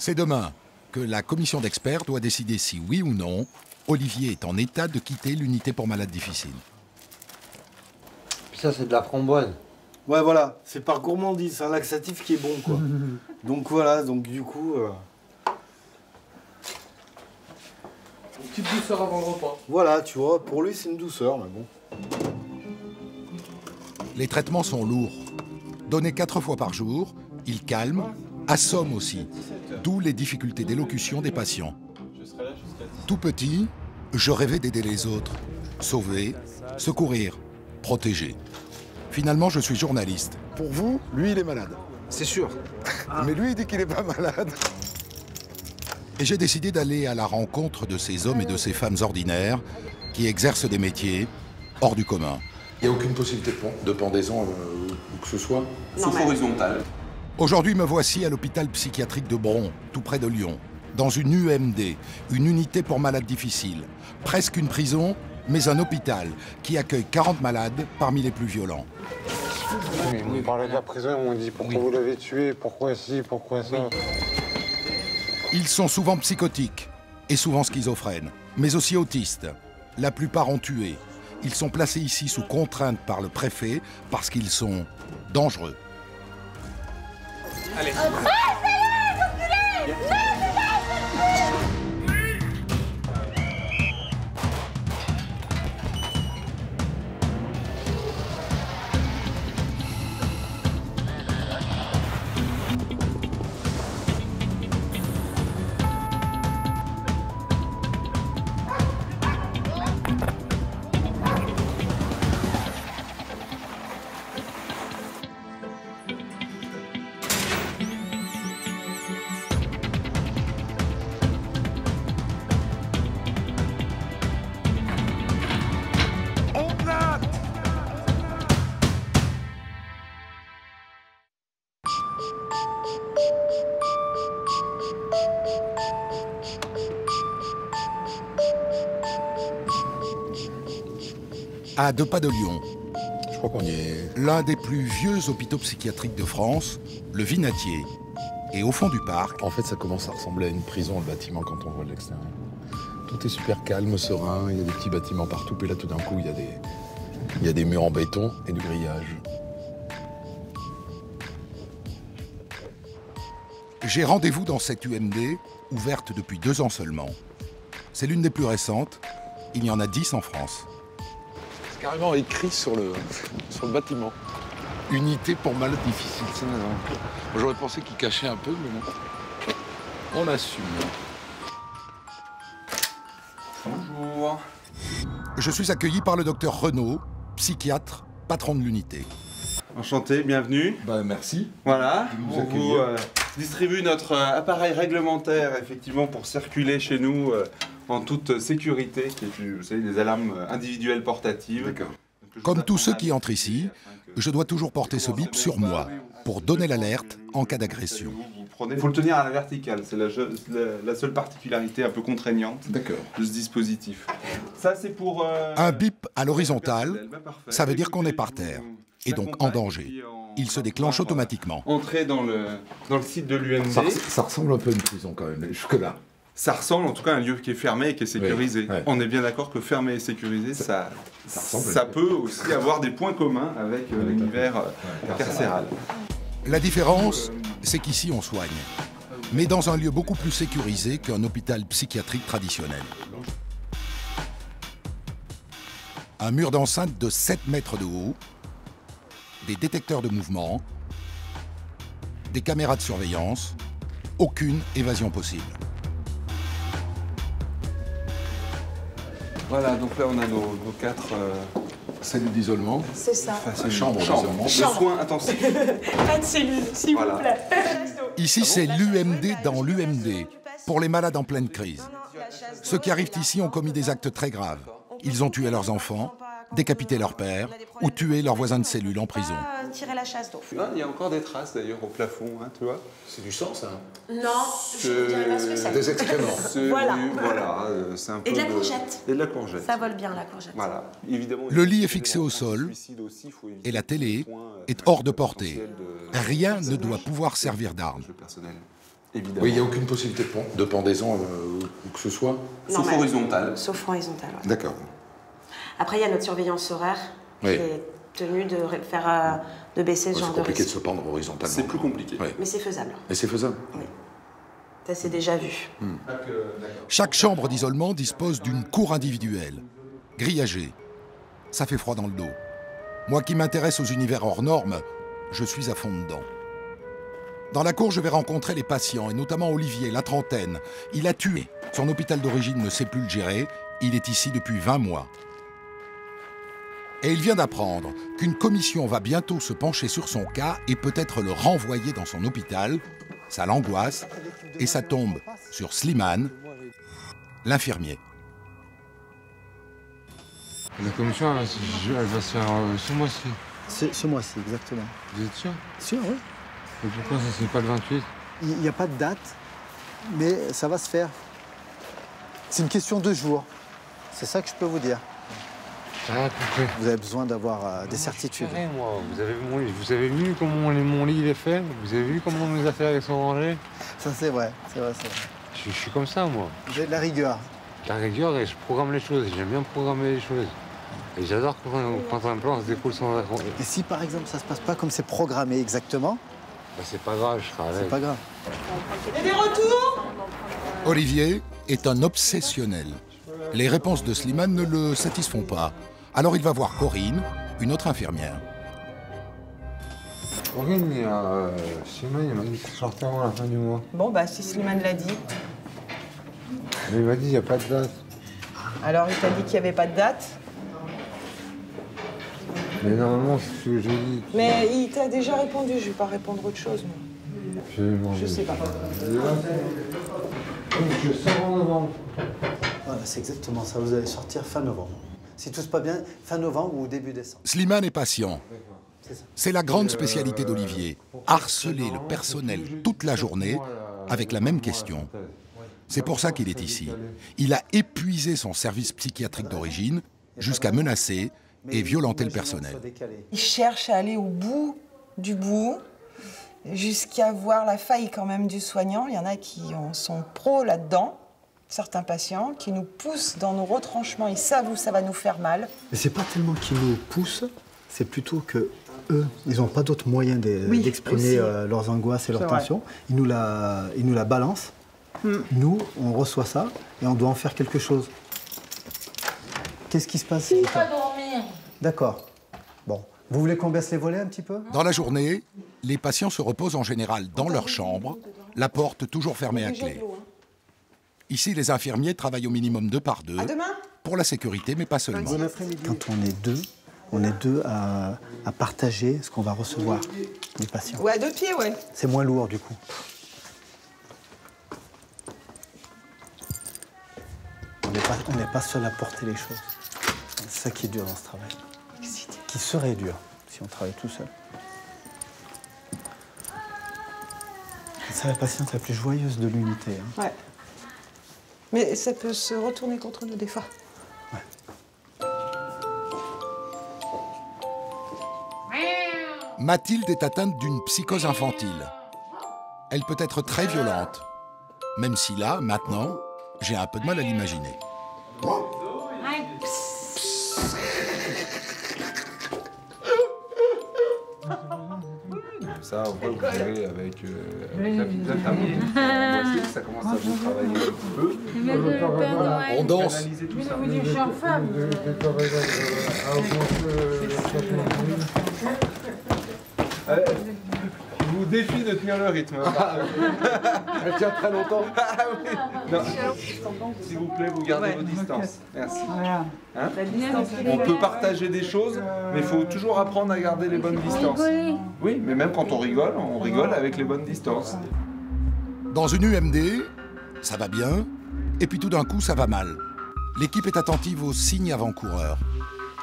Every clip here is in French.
C'est demain que la commission d'experts doit décider si oui ou non, Olivier est en état de quitter l'unité pour malades difficiles. Puis ça, c'est de la framboise. Ouais, voilà, c'est par gourmandise, c'est un laxatif qui est bon, quoi. Donc voilà, donc du coup... Une petite douceur avant le repas. Voilà, tu vois, pour lui, c'est une douceur, mais bon. Les traitements sont lourds. Donnés 4 fois par jour, ils calment, assomment aussi, d'où les difficultés d'élocution des patients. Tout petit, je rêvais d'aider les autres, sauver, secourir, protéger. Finalement, je suis journaliste. Pour vous, lui, il est malade. C'est sûr. Mais lui, il dit qu'il n'est pas malade. Et j'ai décidé d'aller à la rencontre de ces hommes et de ces femmes ordinaires qui exercent des métiers hors du commun. Il n'y a aucune possibilité de pendaison ou que ce soit. Sauf horizontale. Aujourd'hui, me voici à l'hôpital psychiatrique de Bron, tout près de Lyon, dans une UMD, une unité pour malades difficiles. Presque une prison, mais un hôpital qui accueille 40 malades parmi les plus violents. Oui, on parlait de la prison, on dit pourquoi vous l'avez tué, pourquoi ci, pourquoi ça. Ils sont souvent psychotiques et souvent schizophrènes, mais aussi autistes. La plupart ont tué. Ils sont placés ici sous contrainte par le préfet parce qu'ils sont dangereux. Allez. À 2 pas de Lyon, Je crois qu'on y est. l'un des plus vieux hôpitaux psychiatriques de France, le Vinatier. Et au fond du parc, En fait, ça commence à ressembler à une prison, le bâtiment, quand on voit de l'extérieur. Tout est super calme, serein, il y a des petits bâtiments partout, puis là, tout d'un coup, il y a des murs en béton et du grillage. j'ai rendez-vous dans cette UMD, ouverte depuis 2 ans seulement. C'est l'une des plus récentes, il y en a 10 en France. C'est carrément écrit sur le bâtiment. Unité pour malades difficiles. J'aurais pensé qu'il cachait un peu, mais non. On assume. Bonjour. Je suis accueilli par le docteur Renaud, psychiatre, patron de l'unité. Enchanté, bienvenue. Bah, merci. Voilà, De nous on vous accueillir. distribue notre appareil réglementaire, effectivement, pour circuler chez nous en toute sécurité, qui est, vous savez, des alarmes individuelles portatives. D'accord. Comme tous ceux qui entrent ici, je dois toujours porter ce bip sur moi pour donner l'alerte en cas d'agression. Il faut le tenir à la verticale, c'est la seule particularité un peu contraignante D'accord. de ce dispositif. Ça, c'est pour... Un bip à l'horizontale, ça veut dire qu'on est par terre, et donc en danger. Il se déclenche automatiquement. Entrer dans le site de l'UMD. Ça ressemble un peu à une prison quand même, jusque-là. Ça ressemble en tout cas à un lieu qui est fermé et qui est sécurisé. Oui, ouais. On est bien d'accord que fermé et sécurisé, ça peut aussi avoir des points communs avec l'univers carcéral. La différence, c'est qu'ici on soigne, mais dans un lieu beaucoup plus sécurisé qu'un hôpital psychiatrique traditionnel. Un mur d'enceinte de 7 mètres de haut, des détecteurs de mouvement, des caméras de surveillance, aucune évasion possible. Voilà, donc là on a nos 4 Cellule d'isolement. C'est ça. C'est chambre d'isolement. de soins intensifs. Pas de cellules, s'il Voilà. vous plaît. Ici, c'est l'UMD dans l'UMD, pour les malades en pleine crise. Ceux qui arrivent ici ont commis des actes très graves. Ils ont tué leurs enfants, décapité leur père ou tué leurs voisins de cellule en prison. Tirer la chasse d'eau. Ah, il y a encore des traces d'ailleurs au plafond, hein, tu vois. C'est du sang, ça. Non, je ne dirais pas ce que c'est. Des excréments. Voilà. Voilà, c'est un peu Et de la courgette. Et de la courgette. Ça vole bien, la courgette. Voilà. Évidemment, Le lit est fixé au sol et la télé est hors de portée. Rien ne doit pouvoir servir d'arme. évidemment. Oui, il n'y a aucune possibilité de pendaison ou que ce soit. Sauf horizontal. Sauf horizontal, ouais. D'accord. Après, il y a notre surveillance horaire qui est tenue de faire de baisser ce genre de C'est compliqué de risque. se pendre horizontalement. C'est plus compliqué. Ouais. Mais c'est faisable. Et c'est faisable. Oui. Ça, c'est déjà vu. Chaque chambre d'isolement dispose d'une cour individuelle, grillagée. Ça fait froid dans le dos. Moi qui m'intéresse aux univers hors normes, je suis à fond dedans. Dans la cour, je vais rencontrer les patients, et notamment Olivier, la trentaine. Il a tué. Son hôpital d'origine ne sait plus le gérer. Il est ici depuis 20 mois. Et il vient d'apprendre qu'une commission va bientôt se pencher sur son cas et peut-être le renvoyer dans son hôpital. Ça l'angoisse et ça tombe sur Slimane, l'infirmier. La commission, elle va se faire ce mois-ci. Ce mois-ci, exactement. Vous êtes sûr? Sûr, oui. Et pourquoi ça, c'est pas le 28? Il n'y a pas de date, mais ça va se faire. C'est une question de jours. C'est ça que je peux vous dire. Ah, compris. Vous avez besoin d'avoir des certitudes. Moi, vous avez vu mon lit. Vous avez vu comment mon lit il est fait? Vous avez vu comment mes affaires sont rangées? Ça, c'est vrai. Je suis comme ça, moi. Vous avez de la rigueur. La rigueur, et je programme les choses. J'aime bien programmer les choses. Et j'adore quand un plan se découle sans... Et si, par exemple, ça se passe pas comme c'est programmé exactement, Bah, c'est pas grave, je serai avec. c'est pas grave. Olivier est un obsessionnel. Les réponses de Slimane ne le satisfont pas. Alors il va voir Corinne, une autre infirmière. Corinne, Slimane, il m'a dit qu'il sortait avant la fin du mois. Bon, bah, si Slimane l'a dit. Mais il m'a dit qu'il n'y a pas de date. Alors, il t'a dit qu'il n'y avait pas de date. Mais normalement, c'est ce que j'ai dit. Mais il t'a déjà répondu. Je vais pas répondre autre chose, moi. Je sais pas. Je sors en novembre. Voilà, c'est exactement ça. Vous allez sortir fin novembre. Si tout se passe bien, fin novembre ou début décembre. Slimane est patient. C'est la grande spécialité d'Olivier. Harceler le personnel toute la journée avec la même question. C'est pour ça qu'il est ici. Il a épuisé son service psychiatrique d'origine jusqu'à menacer et violenter le personnel. Il cherche à aller au bout du bout, jusqu'à voir la faille quand même du soignant. Il y en a qui sont pros là-dedans, certains patients, qui nous poussent dans nos retranchements. Ils savent où ça va nous faire mal. Mais c'est pas tellement qu'ils nous poussent, c'est plutôt que eux, ils n'ont pas d'autre moyen d'exprimer leurs angoisses et leurs tensions. Ils nous la balancent. Nous, on reçoit ça et on doit en faire quelque chose. Qu'est-ce qui se passe? Je ne vais pas dormir. D'accord. Bon. Vous voulez qu'on baisse les volets un petit peu? Dans la journée, les patients se reposent en général dans leur chambre, la porte toujours fermée à clé. Ici, les infirmiers travaillent au minimum 2 par 2, pour la sécurité, mais pas seulement. Quand on est deux à partager ce qu'on va recevoir des patients. Ouais, à 2 pieds, ouais. C'est moins lourd, du coup. On n'est pas seul à porter les choses. C'est ça qui est dur dans ce travail. Qui serait dur si on travaillait tout seul. C'est la patiente la plus joyeuse de l'unité. Hein. Ouais. Mais ça peut se retourner contre nous des fois. Mathilde est atteinte d'une psychose infantile. Elle peut être très violente, même si là, maintenant, j'ai un peu de mal à l'imaginer. Ça, après, vous verrez avec la petite infirmière. Voici, ça commence à vous travailler un petit peu. On danse. Je vais vous dire, je suis en femme. Je vous défie de tenir le rythme. Elle tient très longtemps. Ah oui. Non. S'il vous plaît, vous gardez vos distances. Merci. Hein? On peut partager des choses, mais il faut toujours apprendre à garder les bonnes distances. Oui, mais même quand on rigole avec les bonnes distances. Dans une UMD, ça va bien, et puis tout d'un coup, ça va mal. L'équipe est attentive aux signes avant-coureurs,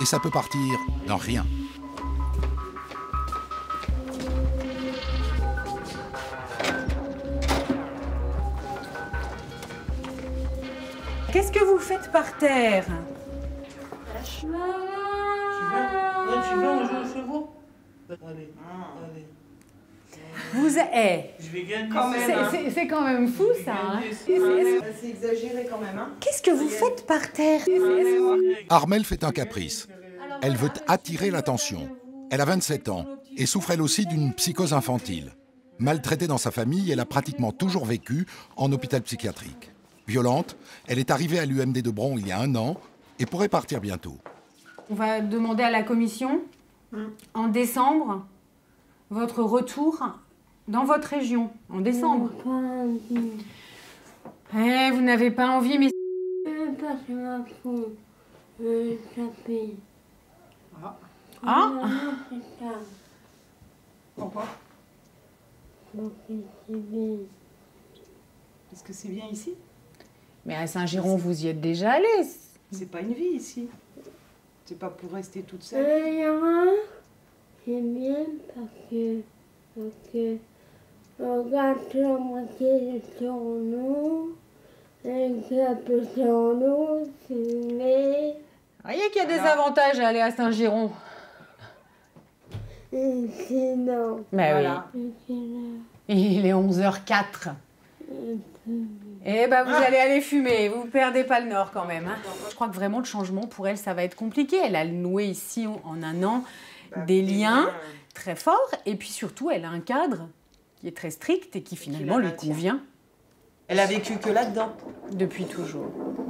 et ça peut partir dans rien. Qu'est-ce que vous faites par terre? Tu veux on joue aux chevaux? Allez, allez. Vous êtes... Je vais gagner. C'est quand même fou, ça. Hein. C'est exagéré quand même. Hein. Qu'est-ce que vous faites par terre? Armelle fait un caprice. Elle veut attirer l'attention. Elle a 27 ans et souffre elle aussi d'une psychose infantile. Maltraitée dans sa famille, elle a pratiquement toujours vécu en hôpital psychiatrique. Violente, elle est arrivée à l'UMD de Bron il y a 1 an et pourrait partir bientôt. On va demander à la commission, en décembre, votre retour dans votre région, en décembre. Eh, vous n'avez pas envie, mais... Ah. Pourquoi? Est-ce que c'est bien ici? Mais à Saint-Giron, vous y êtes déjà allé. C'est pas une vie ici. C'est pas pour rester toute seule. C'est bien parce que on regarde la moitié sur nous, et un peu sur nous, mais... Vous voyez qu'il y a des avantages à aller à Saint-Giron. Et sinon... Mais Voilà. oui. Il est 11h04. Eh ben, vous allez aller fumer. Vous perdez pas le nord quand même. Hein. Je crois que vraiment le changement pour elle, ça va être compliqué. Elle a noué ici en 1 an des liens très forts. Et puis surtout, elle a un cadre qui est très strict et qui finalement lui convient. Elle a vécu que là-dedans. Depuis toujours.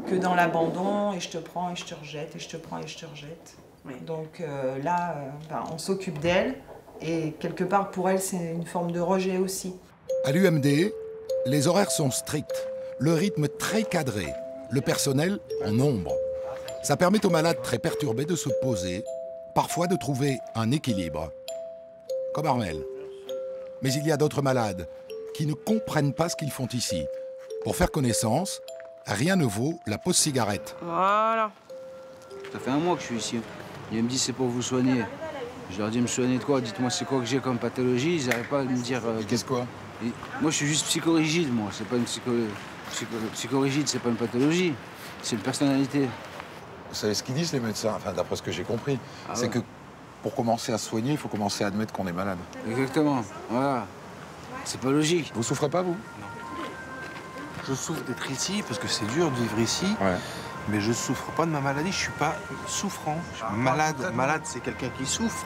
Que dans l'abandon, et je te prends et je te rejette, et je te prends et je te rejette. Oui. Donc là, on s'occupe d'elle, et quelque part pour elle, c'est une forme de rejet aussi. À l'UMD, les horaires sont stricts, le rythme très cadré, le personnel en nombre. Ça permet aux malades très perturbés de se poser, parfois de trouver un équilibre. Comme Armelle. Mais il y a d'autres malades qui ne comprennent pas ce qu'ils font ici. Pour faire connaissance, rien ne vaut la pause cigarette. Voilà. Ça fait 1 mois que je suis ici. Ils me disent c'est pour vous soigner. Je leur dis me soigner de quoi? Dites-moi c'est quoi que j'ai comme pathologie. Ils n'arrivent pas à me dire... Qu'est-ce quoi? Moi je suis juste psychorigide, moi. C'est pas une psychorigide, c'est pas une pathologie. C'est une personnalité. Vous savez ce qu'ils disent les médecins, enfin d'après ce que j'ai compris, c'est que pour commencer à se soigner, il faut commencer à admettre qu'on est malade. Exactement, voilà. C'est pas logique. Vous souffrez pas, vous? Je souffre d'être ici parce que c'est dur de vivre ici. Ouais. Mais je souffre pas de ma maladie, je suis pas souffrant. Malade, c'est quelqu'un qui souffre.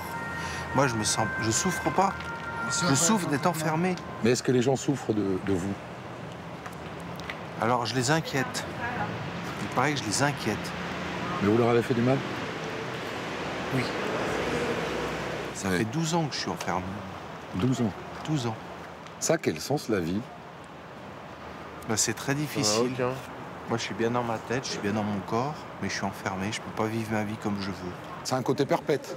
Moi, je souffre pas. Je souffre d'être enfermé. Mais est-ce que les gens souffrent de vous? Alors, je les inquiète. Il paraît que je les inquiète. Mais vous leur avez fait du mal? Oui. Ça fait 12 ans que je suis enfermé. 12 ans? 12 ans. Ça, quel sens la vie? Bah, c'est très difficile. Moi, je suis bien dans ma tête, je suis bien dans mon corps, mais je suis enfermé, je peux pas vivre ma vie comme je veux. C'est un côté perpète.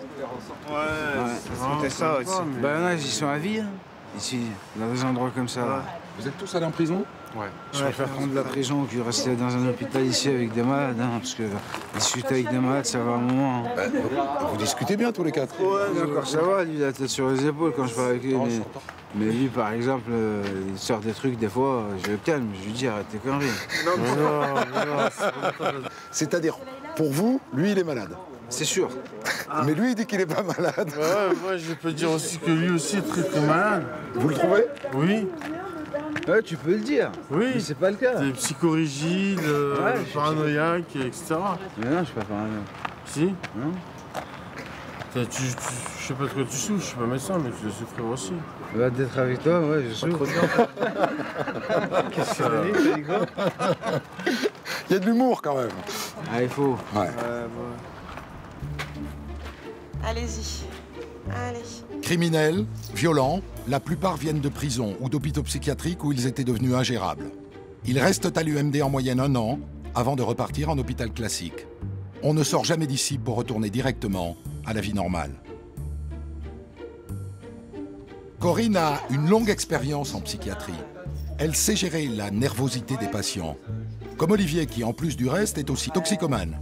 C'était ça aussi. Bah, il y en a, ils sont à vie, hein. Ici, dans des endroits comme ça. Ouais. Vous êtes tous allés en prison? Ouais. Je préfère prendre la prison que rester dans un hôpital ici avec des malades, hein, parce que discuter avec des malades, ça va un moment. Hein. Vous discutez bien tous les 4? Ouais, encore ça va, lui, il a la tête sur les épaules quand je parle avec lui. Mais lui, par exemple, il sort des trucs, des fois, je le calme, je lui dis arrête tes conneries. C'est-à-dire, pour vous, lui, il est malade? C'est sûr. Mais lui, il dit qu'il est pas malade. Ouais, moi, je peux dire aussi que lui aussi est très malade. Vous le trouvez? Oui. Ouais, tu peux le dire. Oui. Mais c'est pas le cas. T'es psychorigide, paranoïaque, etc. Mais non, je suis pas paranoïaque. Si? Non. Je sais pas de quoi tu souffres, je suis pas médecin, mais tu dois souffrir aussi. Bah, d'être avec toi, ouais, je souffre. Qu'est-ce que ça veut dire? Il y a de l'humour quand même. Ah, il faut. Ouais. Allez-y. Allez. Criminels, violents, la plupart viennent de prison ou d'hôpitaux psychiatriques où ils étaient devenus ingérables. Ils restent à l'UMD en moyenne 1 an avant de repartir en hôpital classique. On ne sort jamais d'ici pour retourner directement à la vie normale. Corinne a une longue expérience en psychiatrie. Elle sait gérer la nervosité des patients. Comme Olivier qui, en plus du reste, est aussi toxicomane.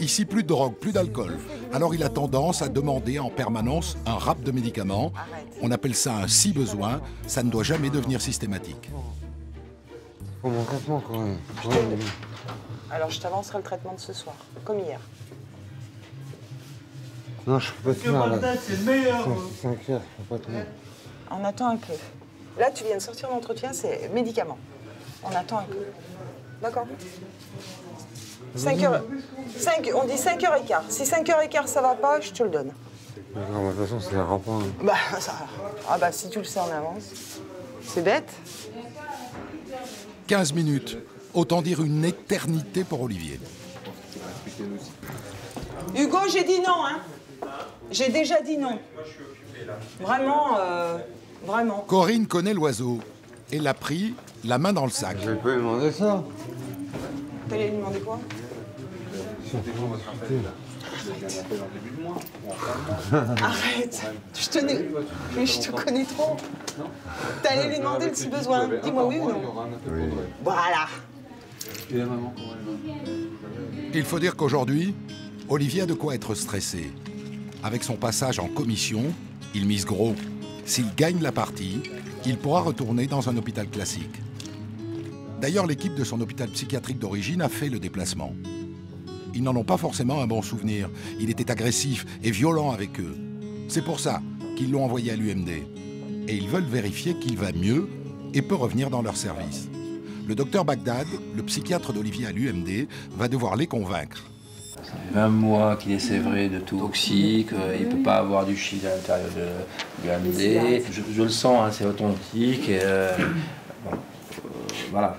Ici, plus de drogue, plus d'alcool. Alors il a tendance à demander en permanence un rap de médicaments. On appelle ça un si besoin. Ça ne doit jamais devenir systématique. Pour mon traitement, quand même. Alors, je t'avancerai le traitement de ce soir, comme hier. Non, je peux pas tenir là. C'est le meilleur. 5 heures, je peux pas tenir. On attend un peu. Là, tu viens de sortir d'entretien, c'est médicament. On attend un peu. D'accord. 5 heures. On dit 5h15. Si 5h15 ça va pas, je te le donne. Non, de toute façon, c'est un rapport. Bah, ça. Ah, bah, si tu le sais en avance. C'est bête. 15 minutes. Autant dire une éternité pour Olivier. Hugo, j'ai dit non, hein. J'ai déjà dit non. Vraiment, vraiment. Corinne connaît l'oiseau. Elle l'a pris, la main dans le sac. Je peux lui demander ça. T'allais lui demander quoi? Arrête. Mais je te connais trop. T'allais lui demander le si besoin. Dis-moi oui ou non. Voilà. Il faut dire qu'aujourd'hui, Olivier a de quoi être stressé. Avec son passage en commission, il mise gros. S'il gagne la partie, il pourra retourner dans un hôpital classique. D'ailleurs, l'équipe de son hôpital psychiatrique d'origine a fait le déplacement. Ils n'en ont pas forcément un bon souvenir. Il était agressif et violent avec eux. C'est pour ça qu'ils l'ont envoyé à l'UMD. Et ils veulent vérifier qu'il va mieux et peut revenir dans leur service. Le docteur Bagdad, le psychiatre d'Olivier à l'UMD, va devoir les convaincre. Ça fait 20 mois qu'il est sévré de tout toxique, il ne peut pas avoir du shit à l'intérieur de l'UMD. Je le sens, hein, c'est authentique. Et, voilà.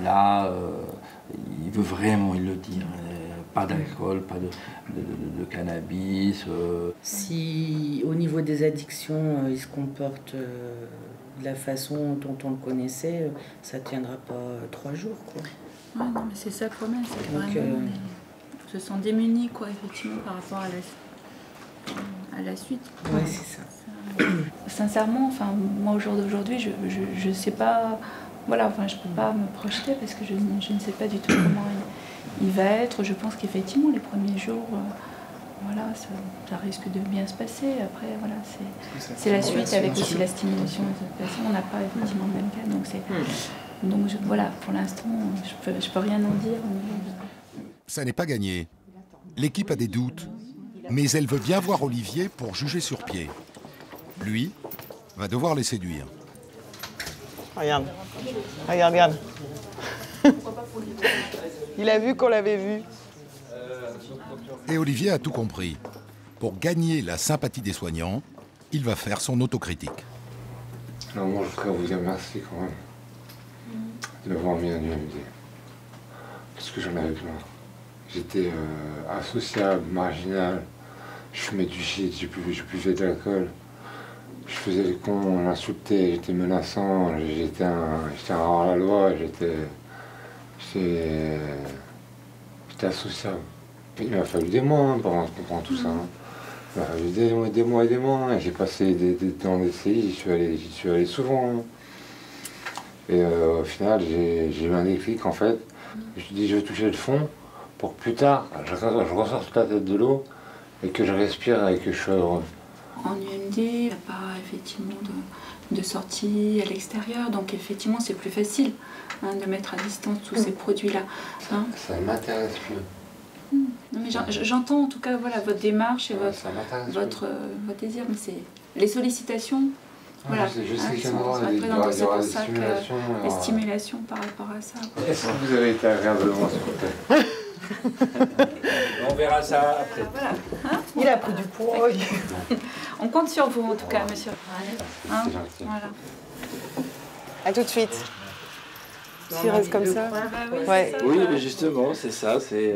Là, il veut vraiment, il le dit, pas d'alcool, pas de cannabis. Si au niveau des addictions, il se comporte de la façon dont on le connaissait, ça ne tiendra pas 3 jours, quoi. Ouais, non, mais c'est ça le problème, c'est que vraiment, on se sent démunis, quoi, effectivement, par rapport à la suite. Oui, c'est ça. Sincèrement, enfin, moi, au jour d'aujourd'hui, je sais pas, voilà, enfin, je peux pas me projeter parce que je ne sais pas du tout comment il va être. Je pense qu'effectivement, les premiers jours, voilà, ça risque de bien se passer. Après, voilà, c'est la suite avec aussi la stimulation des autres patients. On n'a pas effectivement le même cas, donc voilà, pour l'instant, je peux rien en dire. Ça n'est pas gagné. L'équipe a des doutes, mais elle veut bien voir Olivier pour juger sur pied. Lui va devoir les séduire. Regarde, regarde. Il a vu qu'on l'avait vu. Et Olivier a tout compris. Pour gagner la sympathie des soignants, il va faire son autocritique. Non, moi, je voudrais vous dire merci quand même de m'avoir mis à l'UMD. Parce que j'en avais plein. J'étais associable, marginal. Je fumais du shit, je buvais de l'alcool. Je faisais les cons, on l'insultait, j'étais menaçant, j'étais un hors-la-loi, j'étais associable. Il m'a fallu des mois pour comprendre tout ça. Hein. Il m'a fallu des mois. J'ai passé dans des CI, j'y suis allé souvent. Hein. Et au final, j'ai eu un déclic en fait. Je me suis dit, je vais toucher le fond pour que plus tard, je ressorte la tête de l'eau et que je respire et que je sois heureux. En UMD, il n'y a pas effectivement de sortie à l'extérieur, donc effectivement c'est plus facile de mettre à distance tous ces produits-là. Hein. Ça ne m'intéresse plus. Non, mais j'entends en tout cas voilà, votre démarche et votre désir, mais c'est les sollicitations. Voilà, je sais qu'il y aura c'est pour ça que les stimulations par rapport à ça. Est-ce que vous avez été agréablement surpris? On verra ça après. Voilà. Hein, il a pris du poids. On compte sur vous en tout cas, monsieur. Hein, voilà. À tout de suite. S'il reste comme ça. Oui, mais justement, c'est ça, c'est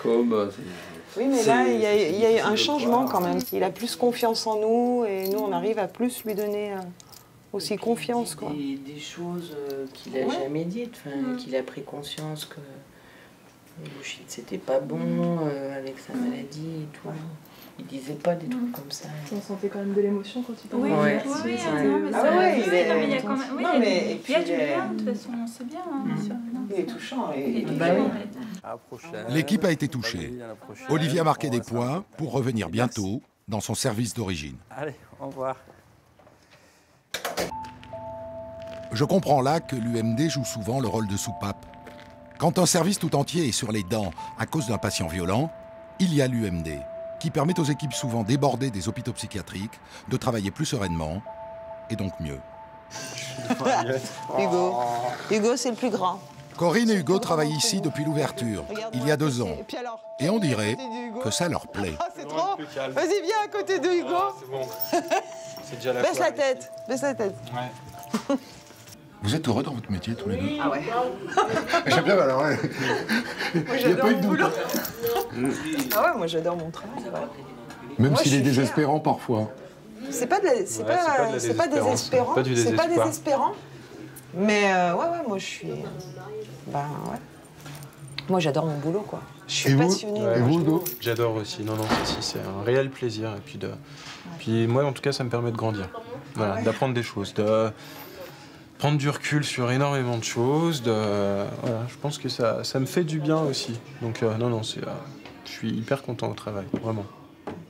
comme. Oui, mais là, il y a eu un changement quand même. Il a plus confiance en nous et nous, on arrive à plus lui donner aussi confiance. Quoi. Des choses qu'il n'a jamais dites, qu'il a pris conscience que le shit, c'était pas bon avec sa maladie et tout. Il disait pas des trucs comme ça. On sentait quand même de l'émotion quand il parlait. Oui, il y a quand même. Oui, il y a du lien, de toute façon, c'est bien. Il est touchant. L'équipe a été touchée. Olivier a marqué des points pour revenir bientôt dans son service d'origine. Allez, au revoir. Je comprends là que l'UMD joue souvent le rôle de soupape. Quand un service tout entier est sur les dents à cause d'un patient violent, il y a l'UMD. qui permet aux équipes souvent débordées des hôpitaux psychiatriques de travailler plus sereinement et donc mieux. Hugo, c'est le plus grand. Corinne et Hugo travaillent ici depuis l'ouverture, il y a 2 ans. Et on dirait que ça leur plaît. Ah, c'est trop. Vas-y, viens à côté de Hugo. C'est bon. C'est déjà la Baisse la tête, baisse la tête. Ouais. Vous êtes heureux dans votre métier tous les deux? Ah ouais. J'aime bien, alors ouais. Moi, j'adore mon boulot. Ah ouais, moi j'adore mon travail. Ouais. Même Moi, s'il est je suis désespérant parfois. C'est pas désespérant. C'est pas désespérant. Mais ouais, moi je suis. Ben ouais. Moi j'adore mon boulot, quoi. Je suis passionnée. Et vous, Hugo? J'adore aussi. Non, c'est un réel plaisir. Et puis, puis moi, en tout cas, ça me permet de grandir. Voilà, d'apprendre des choses, de prendre du recul sur énormément de choses. Voilà, je pense que ça me fait du bien aussi. Donc non, je suis hyper content au travail, vraiment.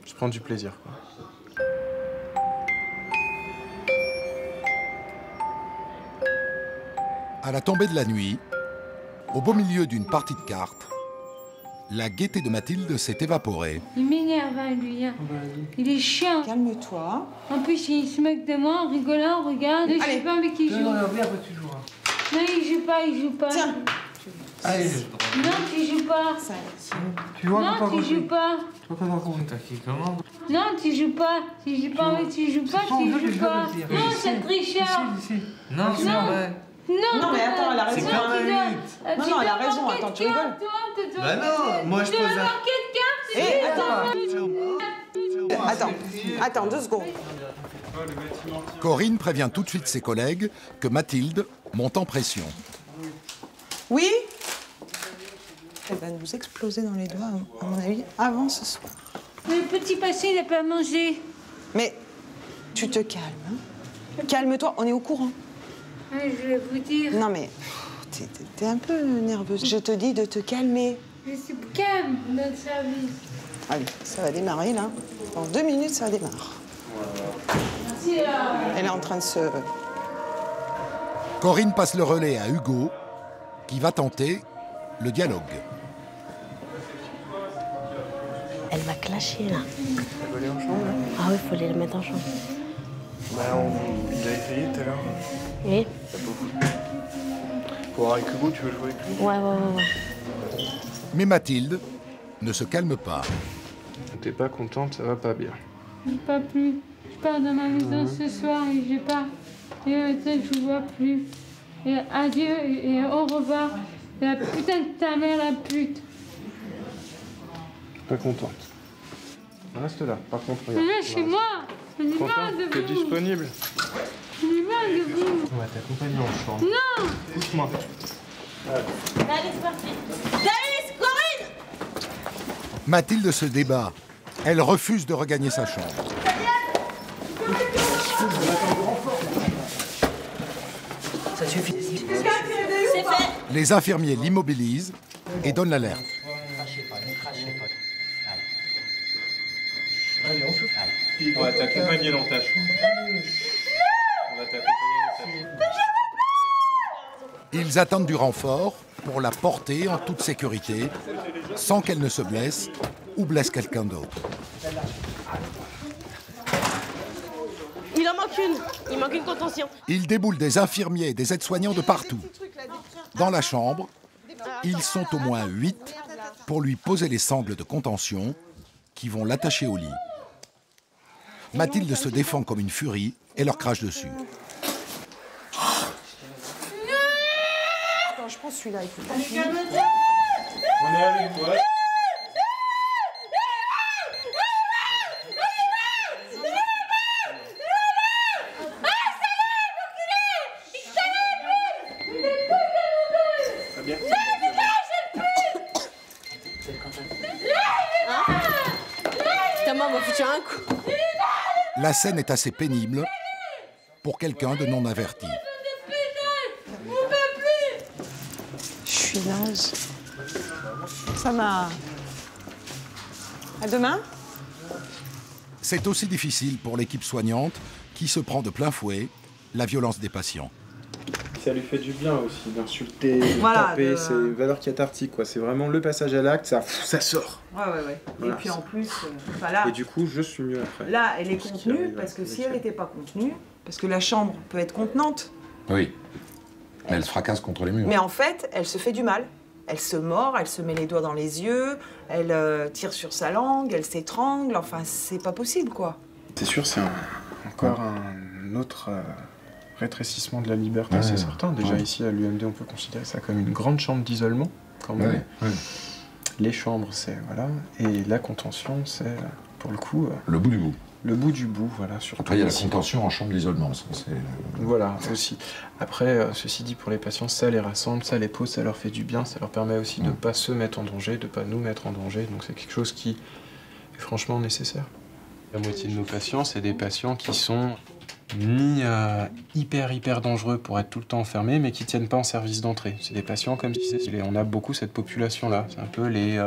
Je prends du plaisir, quoi. À la tombée de la nuit, au beau milieu d'une partie de cartes, la gaieté de Mathilde s'est évaporée. Il m'énerve, lui. Il est chiant. Calme-toi. En plus, il se moque de moi en rigolant, regarde. Je sais pas avec qui il joue. Non, il joue pas. Tiens. Allez. Non, tu joues pas. Tu vois, non, tu joues pas. Non, tu joues pas. Tu joues pas, mais tu joues pas, tu joues pas. Non, c'est tricheur. Non, c'est vrai. Non, mais attends, elle a raison. C'est quand même une. Non, elle a raison. Attends, tu rigoles. Bah non, moi je pose Attends, 2 secondes. Corinne prévient tout de suite ses collègues que Mathilde monte en pression. Oui? Elle va nous exploser dans les doigts, à mon avis, avant ce soir. Le petit passé, il n'a pas mangé. Mais tu te calmes, hein? Calme-toi, on est au courant. Je vais vous dire. Non mais, t'es un peu nerveuse. Je te dis de te calmer. Je suis calme dans le service. Allez, ça va démarrer là. Dans 2 minutes, ça démarre. Merci. Elle est en train de se... Corinne passe le relais à Hugo, qui va tenter le dialogue. Elle va clasher là. Elle va aller en chambre, là? Ah oui, il faut aller le mettre en chambre. Bah, il a essayé tout à l'heure. Oui. Pour voir avec Hugo, tu veux jouer avec lui? Ouais. Mais Mathilde ne se calme pas. T'es pas contente, ça va pas bien. Je pas plus. Je pars de ma maison ce soir et je pars. Et peut-être je vous vois plus. Et adieu et au revoir. Et la putain de ta mère, la pute. Pas contente. Reste là, par contre, regarde. Lâchez moi. Je dis marre de vous. T'es disponible? Je dis marre de vous. On va t'accompagner en chambre. Non. Pousse-moi. Allez, c'est parti. Salut, Corinne! Mathilde se débat. Elle refuse de regagner sa chambre. Ça suffit. C'est fait. Les infirmiers l'immobilisent et donnent l'alerte. On va t'accompagner dans ta chambre. On va t'accompagner dans ta chambre. Ils attendent du renfort pour la porter en toute sécurité, sans qu'elle ne se blesse ou blesse quelqu'un d'autre. Il en manque une. Il manque une contention. Ils déboulent des infirmiers et des aides-soignants de partout. Dans la chambre, ils sont au moins 8 pour lui poser les sangles de contention qui vont l'attacher au lit. Mathilde se défend comme une furie et leur crache dessus. Attends, je pense celui-là, il faut pas. On est avec toi. La scène est assez pénible pour quelqu'un de non averti. Je suis naze. Ça m'a... À demain? C'est aussi difficile pour l'équipe soignante qui se prend de plein fouet la violence des patients. ça lui fait du bien aussi d'insulter, de Voilà, taper, c'est une valeur cathartique quoi. C'est vraiment le passage à l'acte, ça sort. Ouais. Voilà. Et puis en plus, là, Et du coup, je suis mieux après. là, elle est contenue parce que si elle n'était pas contenue, parce que la chambre peut être contenante, Oui. Mais elle se fracasse contre les murs. mais en fait, elle se fait du mal. Elle se mord, elle se met les doigts dans les yeux, elle tire sur sa langue, elle s'étrangle, enfin, c'est pas possible quoi. C'est sûr, c'est encore un autre rétrécissement de la liberté, c'est certain. Déjà ici à l'UMD, on peut considérer ça comme une grande chambre d'isolement, quand même. Les chambres, c'est voilà, et la contention, c'est pour le coup le bout du bout. Le bout du bout, voilà. Surtout Après, il y a la ici. contention en chambre d'isolement. Voilà, aussi. Après, ceci dit, pour les patients, ça les rassemble, ça les pose, ça leur fait du bien, ça leur permet aussi de ne pas se mettre en danger, de ne pas nous mettre en danger. Donc c'est quelque chose qui est franchement nécessaire. La moitié de nos patients, c'est des patients qui sont ni hyper dangereux pour être tout le temps enfermés, mais qui tiennent pas en service d'entrée. C'est des patients comme je disais, on a beaucoup cette population-là. C'est un peu les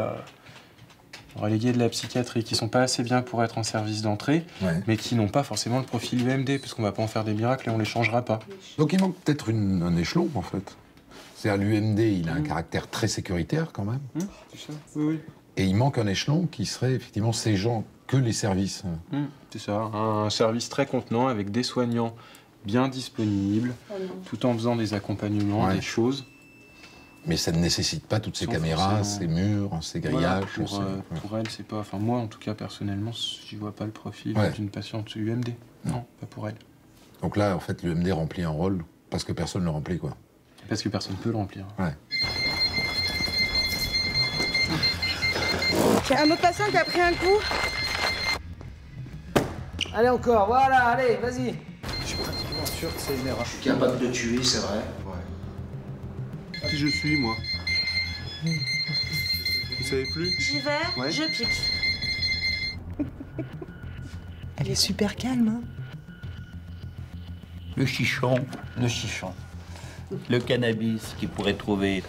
relégués de la psychiatrie qui sont pas assez bien pour être en service d'entrée, mais qui n'ont pas forcément le profil UMD, puisqu'on va pas en faire des miracles et on les changera pas. Donc il manque peut-être un échelon, en fait. C'est à l'UMD, il a un caractère très sécuritaire, quand même. C'est ça, oui. Et il manque un échelon qui serait effectivement ces gens que les services. C'est ça, un service très contenant avec des soignants bien disponibles, tout en faisant des accompagnements, des choses. Mais ça ne nécessite pas toutes ces caméras, ces murs, ces grillages. Voilà, pour elle, c'est pas... Enfin, moi, en tout cas, personnellement, je vois pas le profil d'une patiente UMD. Non, pas pour elle. Donc là, en fait, l'UMD remplit un rôle parce que personne ne le remplit, quoi. Parce que personne ne peut le remplir. Ouais. J'ai un autre patient qui a pris un coup. Allez encore, voilà, allez, vas-y. Je suis pratiquement sûr que c'est une erreur. Je suis capable de tuer, c'est vrai. Qui je suis, moi? Vous savez plus? J'y vais, je pique. Elle est super calme, hein. Le chichon. Le cannabis qu'il pourrait trouver.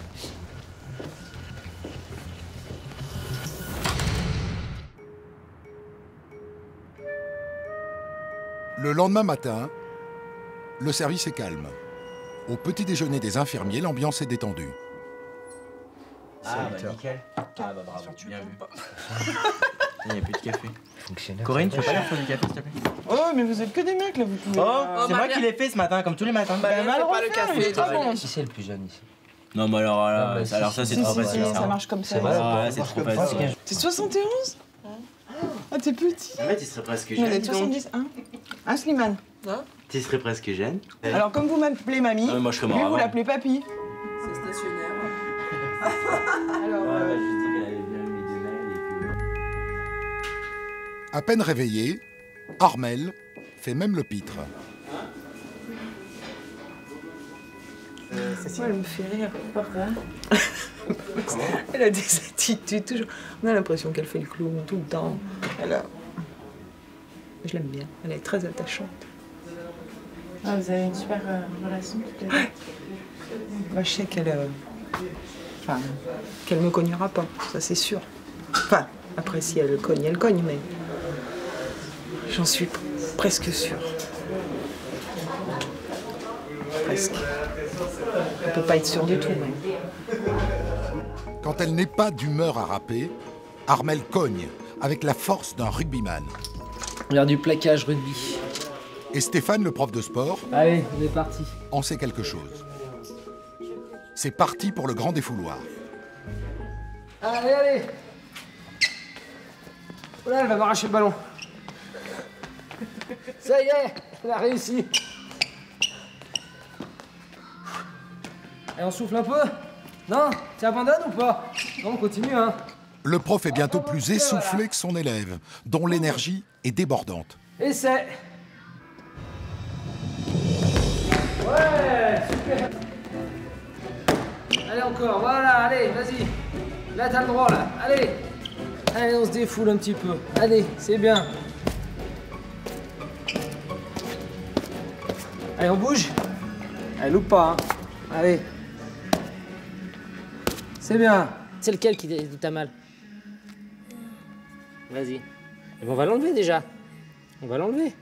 Le lendemain matin, le service est calme. Au petit déjeuner des infirmiers, l'ambiance est détendue. Ah, bah nickel. Ah, bah bravo, bien vu. Il n'y a plus de café. Corinne, tu veux pas leur faire du café, s'il te plaît? Oh, mais vous êtes que des mecs, là, vous pouvez... C'est moi qui l'ai fait ce matin, comme tous les matins. Bah, pas le café, Qui c'est le plus jeune ici? Non, mais alors là, ça c'est trop facile. Ça marche comme ça. Ouais, c'est trop facile. T'es 71? Ah, t'es petit. En fait, il serait presque On jeune. est 70, hein? Hein, Slimane? Tu serais presque jeune. Alors, comme vous m'appelez mamie, moi, je serais lui, mort vous avant. l'appelez papy. C'est stationnaire. Alors, je dis qu'elle avait bien mis des mails et que... À peine réveillée, Armelle fait même le pitre. elle me fait rire. Pourquoi? Elle a des attitudes toujours. On a l'impression qu'elle fait le clown tout le temps. Je l'aime bien. Elle est très attachante. Ah, vous avez une super relation toutes les deux. Bah, je sais qu'elle qu'elle me cognera pas, ça c'est sûr. Enfin, après si elle cogne, mais j'en suis presque sûre. Presque. On peut pas être sûr du tout, mais... Quand elle n'est pas d'humeur à râper, Armelle cogne avec la force d'un rugbyman. Regarde du plaquage rugby. Et Stéphane, le prof de sport, Allez, on est parti. en sait quelque chose. C'est parti pour le grand défouloir. Allez. Oh là, elle va m'arracher le ballon. Ça y est, elle a réussi. Et on souffle un peu? Non? Tu abandonnes ou pas? Non, on continue, hein. Le prof est bientôt plus essoufflé que son élève, dont l'énergie est débordante. Essai. Ouais, super. Allez encore, voilà, allez, vas-y. Là, t'as le droit, là. Allez. Allez, on se défoule un petit peu. Allez, c'est bien. Allez, on bouge. Allez, loupe pas, hein. Allez. C'est bien. C'est lequel qui t'a mal? Vas-y. Eh ben, on va l'enlever déjà. On va l'enlever.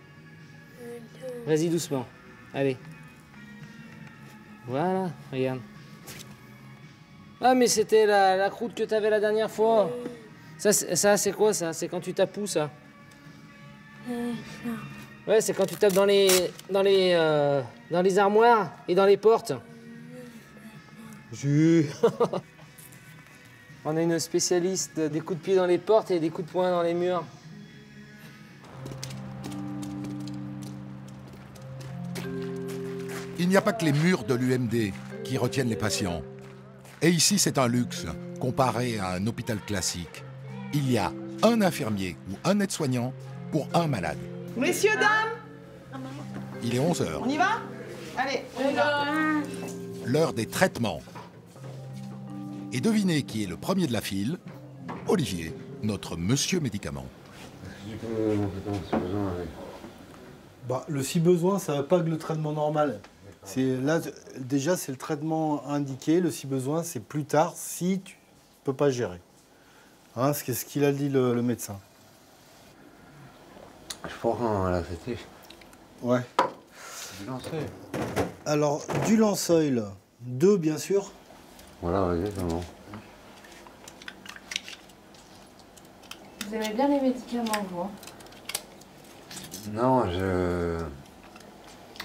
Vas-y doucement. Allez. Voilà, regarde. Ah, mais c'était la croûte que t'avais la dernière fois. Ça c'est quoi, ça? C'est quand tu tapes où, ça? Ouais, c'est quand tu tapes dans les armoires et dans les portes. On a une spécialiste des coups de pied dans les portes et des coups de poing dans les murs. Il n'y a pas que les murs de l'UMD qui retiennent les patients. Et ici, c'est un luxe comparé à un hôpital classique. Il y a un infirmier ou un aide-soignant pour un malade. Messieurs, dames, Il est 11 h. on y va? Allez, on y va. L'heure des traitements. Et devinez qui est le premier de la file? Olivier, notre monsieur médicament. Bah, le si besoin, ça ne veut pas que le traitement normal. Là, déjà, c'est le traitement indiqué. Le si besoin, c'est plus tard si tu ne peux pas gérer. Hein, c'est ce qu'il a dit le médecin. Je prends un laxatif. Ouais. Du Lansoil. Alors, du Lansoil, 2 bien sûr. Voilà, exactement. Vous aimez bien les médicaments, vous, hein? Non, je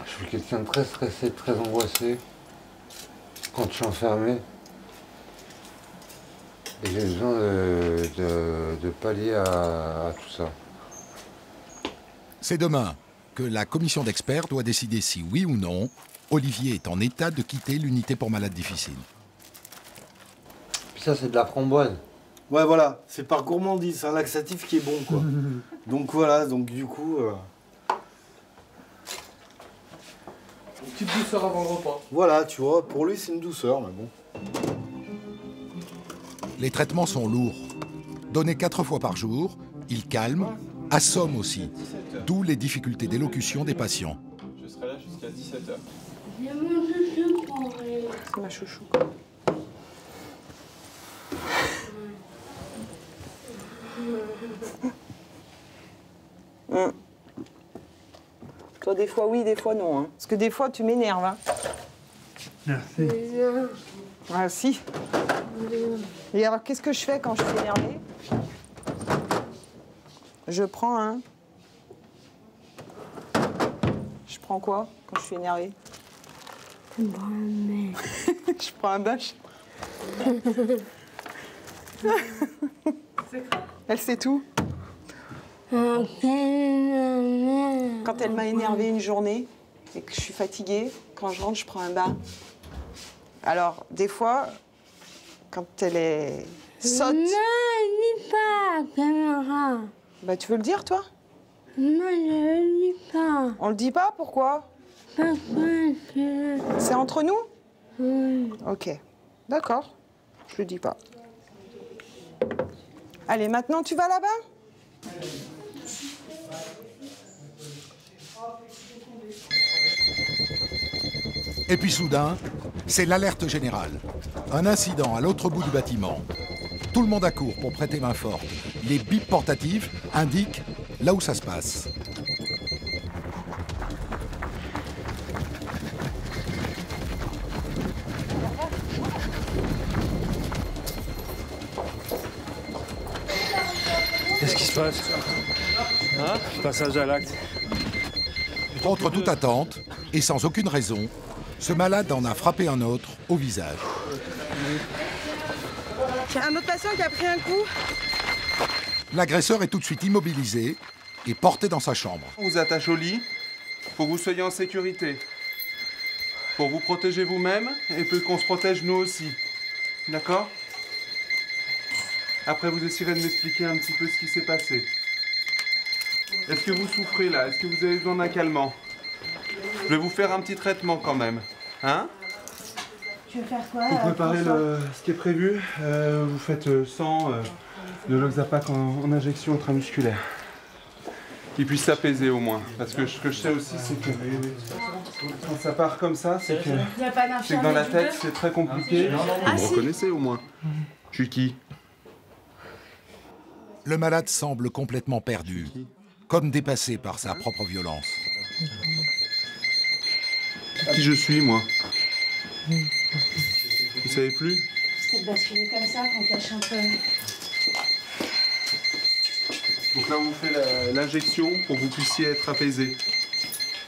suis quelqu'un de très stressé, très angoissé quand je suis enfermé. Et j'ai besoin de pallier à tout ça. C'est demain que la commission d'experts doit décider si, oui ou non, Olivier est en état de quitter l'unité pour malades difficiles. Puis ça, c'est de la framboise. Ouais, voilà, c'est par gourmandise, c'est un laxatif qui est bon, quoi. Donc voilà, donc du coup... Une petite douceur avant le repas. Voilà, tu vois, pour lui, c'est une douceur, mais bon. Les traitements sont lourds. Donnés 4 fois par jour, ils calment, assomment aussi. D'où les difficultés d'élocution des patients. Je serai là jusqu'à 17 h. C'est ma chouchou. Toi, des fois oui, des fois non. Hein. Parce que des fois, tu m'énerves. Hein. Merci. Ah, si. Et alors, qu'est-ce que je fais quand je suis énervée? Je prends un... Je prends quoi quand je suis énervée? Je prends un bâche. Elle sait tout. Quand elle m'a énervée une journée et que je suis fatiguée, quand je rentre, je prends un bain. Alors, des fois, quand elle est sotte... Non, dis pas, caméra. Bah, tu veux le dire, toi? Non, je le dis pas. On le dit pas? Pourquoi? Parce que c'est entre nous? Oui. Ok. D'accord. Je le dis pas. Allez, maintenant, tu vas là-bas? Et puis soudain, c'est l'alerte générale. Un incident à l'autre bout du bâtiment. Tout le monde accourt pour prêter main forte. Les bips portatifs indiquent là où ça se passe. Qu'est-ce qui se passe? Hein? Passage à l'acte. Contre toute attente, et sans aucune raison, ce malade en a frappé un autre au visage. Il y a un autre patient qui a pris un coup. L'agresseur est tout de suite immobilisé et porté dans sa chambre. On vous attache au lit pour que vous soyez en sécurité. Pour vous protéger vous-même et pour qu'on se protège nous aussi. D'accord? Après, vous essayerez de m'expliquer un petit peu ce qui s'est passé. Est-ce que vous souffrez là? Est-ce que vous avez besoin d'un calmant? Je vais vous faire un petit traitement quand même. Hein? Tu veux faire quoi? Pour préparer ce qui est prévu, vous faites 100 de Loxapac en injection intramusculaire. Qu'il puisse s'apaiser au moins. Parce que ce que je sais aussi, c'est que quand ça part comme ça, c'est que dans la tête, c'est très compliqué. Vous me reconnaissez au moins? Je suis qui? Le malade semble complètement perdu, comme dépassé par sa propre violence. Qui je suis, moi? Vous savez plus? C'est de basculer comme ça qu'on cache un peu. Donc là, on vous fait l'injection pour que vous puissiez être apaisé.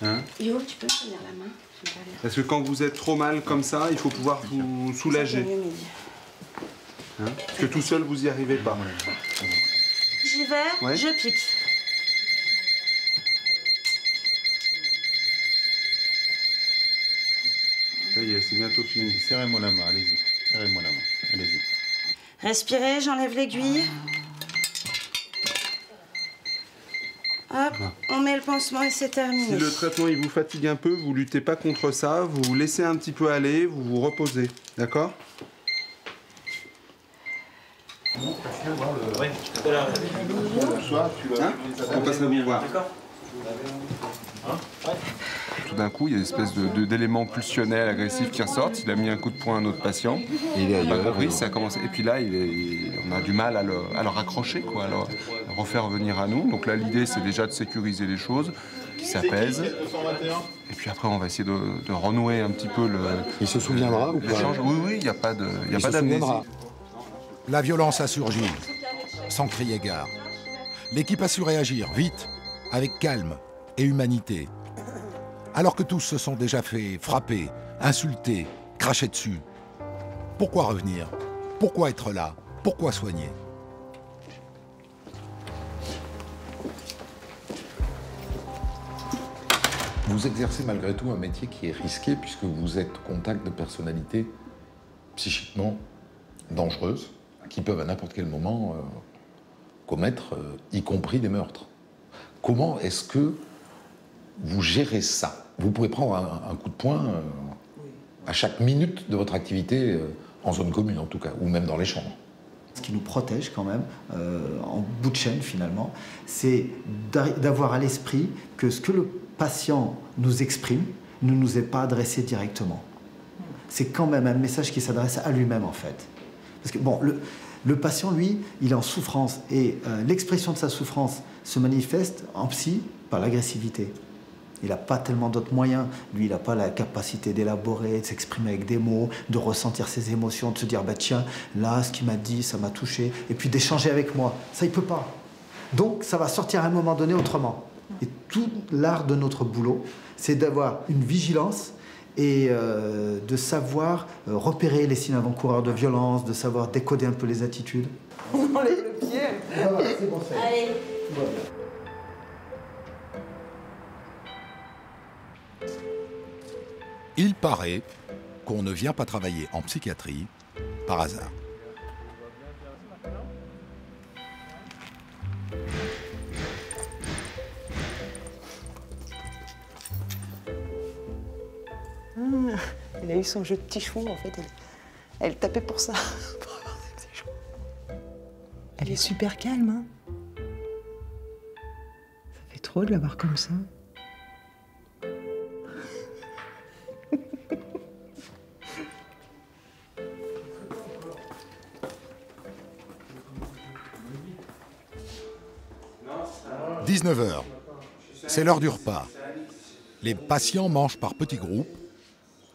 Hein? Yo, tu peux me tenir la main? Parce que quand vous êtes trop mal comme ça, il faut pouvoir vous soulager. Hein? Parce que tout seul, vous n'y arrivez pas. J'y vais, ouais. Je pique. Ça y est, c'est bientôt fini. Serrez-moi la main, allez-y. Serrez-moi la main, allez-y. Respirez, j'enlève l'aiguille. Hop, on met le pansement et c'est terminé. Si le traitement il vous fatigue un peu, vous luttez pas contre ça, vous vous laissez un petit peu aller, vous vous reposez, d'accord? Oui, on passe à vous voir. Tout d'un coup, il y a une espèce d'élément pulsionnel, agressif qui ressortent. Il a mis un coup de poing à un autre patient. Et il est ailleurs. Oui, ça a commencé. Et puis là, on a du mal à le raccrocher, quoi, à le refaire venir à nous. Donc là, l'idée, c'est déjà de sécuriser les choses, qui s'apaisent. Et puis après, on va essayer de renouer un petit peu le. Il se souviendra ou pas? Oui, il n'y a pas d'amnésie. La violence a surgi, sans crier gare. L'équipe a su réagir vite, avec calme et humanité. Alors que tous se sont déjà fait frapper, insulter, cracher dessus. Pourquoi revenir? Pourquoi être là? Pourquoi soigner? Vous exercez malgré tout un métier qui est risqué puisque vous êtes au contact de personnalités psychiquement dangereuses qui peuvent à n'importe quel moment commettre, y compris des meurtres. Comment est-ce que vous gérez ça? Vous pouvez prendre un coup de poing à chaque minute de votre activité, en zone commune en tout cas, ou même dans les chambres. Ce qui nous protège quand même, en bout de chaîne finalement, c'est d'avoir à l'esprit que ce que le patient nous exprime ne nous est pas adressé directement. C'est quand même un message qui s'adresse à lui-même en fait. Parce que bon, le patient, lui, il est en souffrance et l'expression de sa souffrance se manifeste en psy par l'agressivité. Il n'a pas tellement d'autres moyens. Lui, il n'a pas la capacité d'élaborer, de s'exprimer avec des mots, de ressentir ses émotions, de se dire bah, « tiens, là, ce qu'il m'a dit, ça m'a touché », et puis d'échanger avec moi. Ça, il ne peut pas. Donc, ça va sortir à un moment donné autrement. Et tout l'art de notre boulot, c'est d'avoir une vigilance et de savoir repérer les signes avant-coureurs de violence, de savoir décoder un peu les attitudes. On enlève le pied. C'est bon, ça. Allez. Il paraît qu'on ne vient pas travailler en psychiatrie par hasard. Elle a eu son jeu de petits chevaux, en fait. Elle tapait pour ça. Elle est super calme, hein. Ça fait trop de la voir comme ça. « 19h, c'est l'heure du repas. Les patients mangent par petits groupes.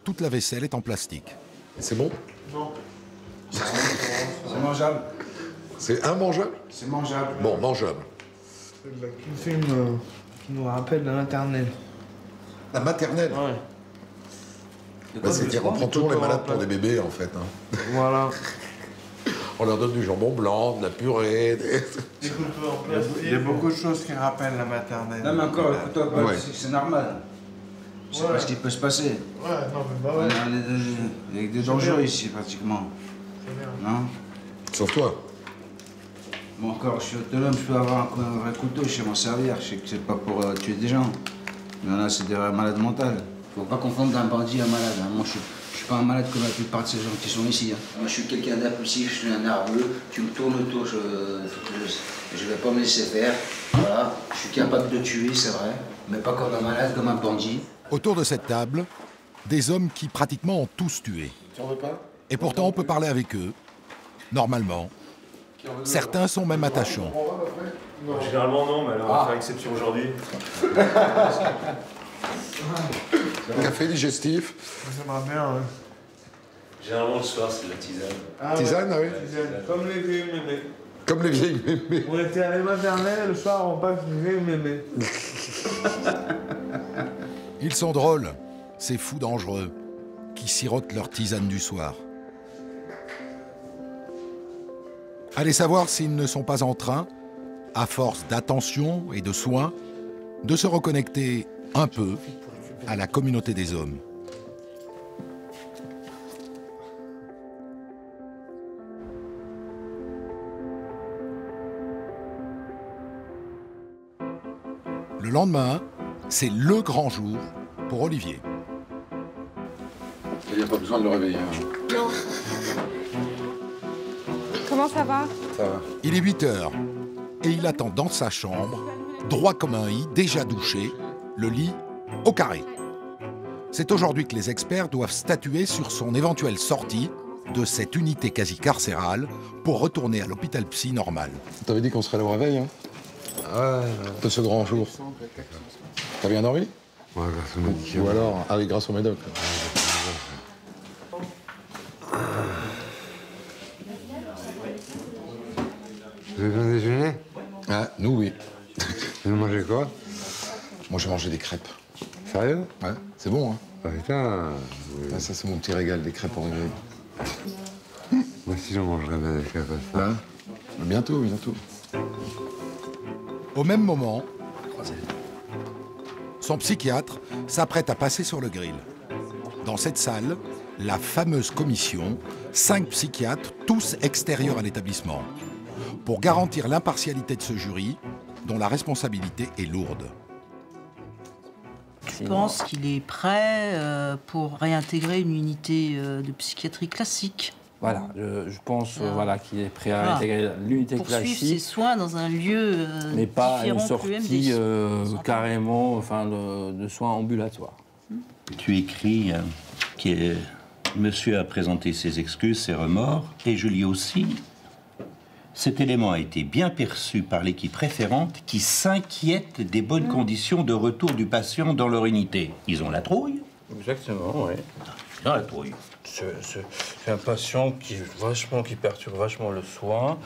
Toute la vaisselle est en plastique. C'est bon? Non. C'est mangeable. C'est immangeable? C'est mangeable. Bon, mangeable. C'est un film qui nous rappelle la maternelle. La maternelle? Ouais. Bah, c'est-à-dire qu'on prend toujours les malades pour des bébés, en fait. Hein. Voilà. On leur donne du jambon blanc, de la purée... Il y a beaucoup de choses qui rappellent la maternelle. Non, mais encore, écoute-toi, Ouais. c'est normal. C'est pas ce qui peut se passer. Ouais, non, mais bah ouais. Il y a des dangers ici, pratiquement. Non? Sauf toi. Bon, encore, je suis autonome, je peux avoir un vrai couteau, je sais m'en servir. Je sais que c'est pas pour tuer des gens. Mais là, c'est des malades mentales. Faut pas confondre un bandit et un malade. Hein. Moi, je suis pas un malade comme la plupart de ces gens qui sont ici. Hein. Moi, je suis quelqu'un d'impulsif, je suis un nerveux. Tu me tournes autour, je vais pas me laisser faire. Voilà. Je suis capable de tuer, c'est vrai. Mais pas comme un malade, comme un bandit. Autour de cette table, des hommes qui pratiquement ont tous tué. Tu en veux pas? Et pourtant, on peut parler avec eux, normalement. Certains sont même attachants. Généralement non, mais alors on va faire exception aujourd'hui. Café digestif. J'aimerais bien, ouais. Généralement, le soir, c'est la tisane. Ah, tisane, ouais, oui. Tisane. Comme les vieilles mémés. Comme les vieilles mémés. On était à la maternelle, le soir, on passe les vieilles mémés. Ils sont drôles, ces fous dangereux, qui sirotent leur tisane du soir. Allez savoir s'ils ne sont pas en train, à force d'attention et de soins, de se reconnecter un peu à la communauté des hommes. Le lendemain, c'est le grand jour pour Olivier. Il n'y a pas besoin de le réveiller. Non. Comment ça va? Ça va. Il est 8 h et il attend dans sa chambre, droit comme un i, déjà douché, le lit au carré. C'est aujourd'hui que les experts doivent statuer sur son éventuelle sortie de cette unité quasi carcérale pour retourner à l'hôpital psy normal. T'avais dit qu'on serait là au réveil, hein? De ce grand jour. T'as bien dormi? Ouais, grâce au médicament. Ou alors, ah oui, grâce au médoc. Vous avez bien déjeuné? Ah, nous, oui. Vous mangez quoi? Moi, j'ai mangé des crêpes. Sérieux? Ouais, c'est bon, hein? Ah, putain. Ah, ça, c'est mon petit régal, des crêpes au réveil. Moi aussi, j'en mangerai bien des crêpes à ça. Ouais. Bientôt, bientôt. Au même moment, son psychiatre s'apprête à passer sur le grill. Dans cette salle, la fameuse commission, 5 psychiatres, tous extérieurs à l'établissement, pour garantir l'impartialité de ce jury, dont la responsabilité est lourde. Je pense qu'il est prêt pour réintégrer une unité de psychiatrie classique. Voilà, je pense voilà, qu'il est prêt à intégrer l'unité classique. Poursuivre ses soins dans un lieu mais pas une différent, sortie carrément enfin, de soins ambulatoires. Tu écris que monsieur a présenté ses excuses, ses remords, et je lis aussi. Cet élément a été bien perçu par l'équipe référente qui s'inquiète des bonnes conditions de retour du patient dans leur unité. Ils ont la trouille? Exactement, oui. Ils ont la trouille. C'est un patient qui perturbe vachement le soin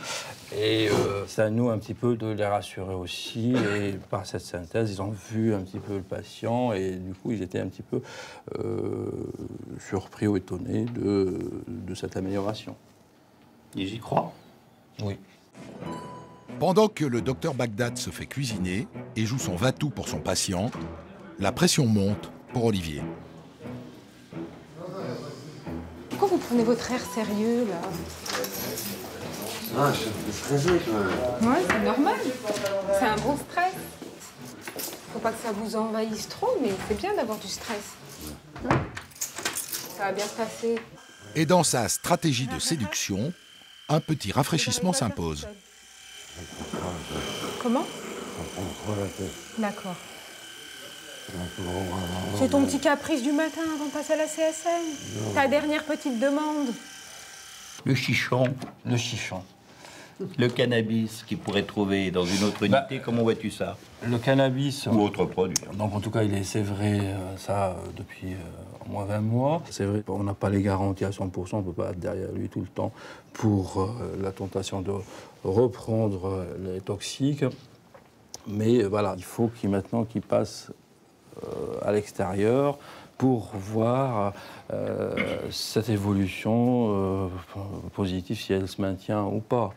et c'est à nous un petit peu de les rassurer aussi et par cette synthèse ils ont vu un petit peu le patient et du coup ils étaient un petit peu surpris ou étonnés de cette amélioration. Ils y croient? Oui. Pendant que le docteur Bagdad se fait cuisiner et joue son va-tout pour son patient, la pression monte pour Olivier. Pourquoi vous prenez votre air sérieux, là? Ah, je suis un peu stressé, quand même. Ouais, c'est normal. C'est un bon stress. Faut pas que ça vous envahisse trop, mais c'est bien d'avoir du stress. Ça va bien se passer. Et dans sa stratégie de séduction, un petit rafraîchissement s'impose. Comment? D'accord. C'est ton petit caprice du matin avant de passer à la CSM. Ta dernière petite demande. Le chichon. Le chichon. Le cannabis qu'ils pourraient trouver dans une autre unité, comment vois-tu ça? Le cannabis... Ou autre produit. Donc en tout cas, il est sévré ça depuis au moins 20 mois. C'est vrai, on n'a pas les garanties à 100%, on ne peut pas être derrière lui tout le temps pour la tentation de reprendre les toxiques. Mais voilà, il faut maintenant qu'il passe à l'extérieur pour voir cette évolution positive, si elle se maintient ou pas.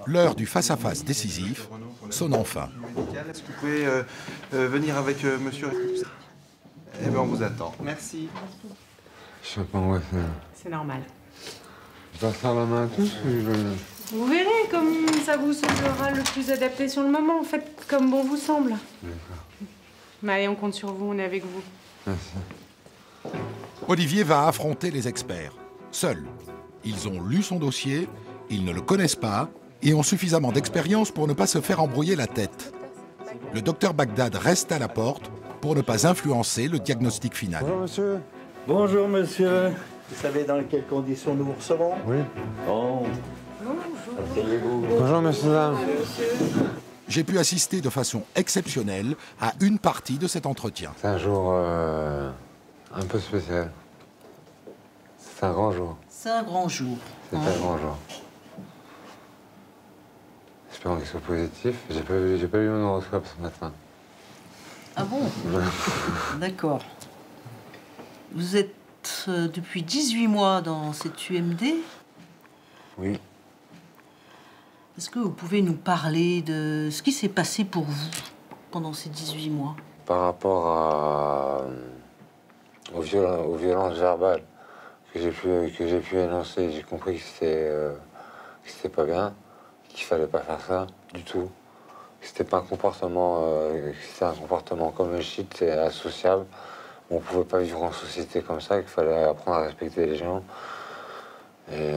L'heure du face-à-face décisif sonne enfin. Est-ce que vous pouvez venir avec monsieur? Eh bien, on vous attend. Merci. Je sais pas, ouais, C'est normal. je dois faire la main à tous ou je veux... Vous verrez comme ça vous semblera le plus adapté sur le moment. Faites comme bon vous semble. D'accord. Mais allez, on compte sur vous, on est avec vous. Merci. Olivier va affronter les experts. Seuls. Ils ont lu son dossier, ils ne le connaissent pas et ont suffisamment d'expérience pour ne pas se faire embrouiller la tête. Le docteur Bagdad reste à la porte pour ne pas influencer le diagnostic final. Bonjour, monsieur. Bonjour, monsieur. Vous savez dans quelles conditions nous vous recevons? Oui. Bon. Asseyez-vous. Bonjour, monsieur, dame. J'ai pu assister de façon exceptionnelle à une partie de cet entretien. C'est un jour un peu spécial. C'est un grand jour. C'est un grand jour. C'est un grand jour. J'espère qu'il soit positif. J'ai pas eu mon horoscope ce matin. Ah bon? D'accord. Vous êtes depuis 18 mois dans cette UMD? Oui. Est-ce que vous pouvez nous parler de ce qui s'est passé pour vous pendant ces 18 mois? Par rapport aux violences verbales que j'ai pu énoncer, j'ai compris que c'était pas bien, qu'il fallait pas faire ça du tout. C'était pas un comportement, c'était un comportement comme le shit, c'est associable. On pouvait pas vivre en société comme ça, qu'il fallait apprendre à respecter les gens. Et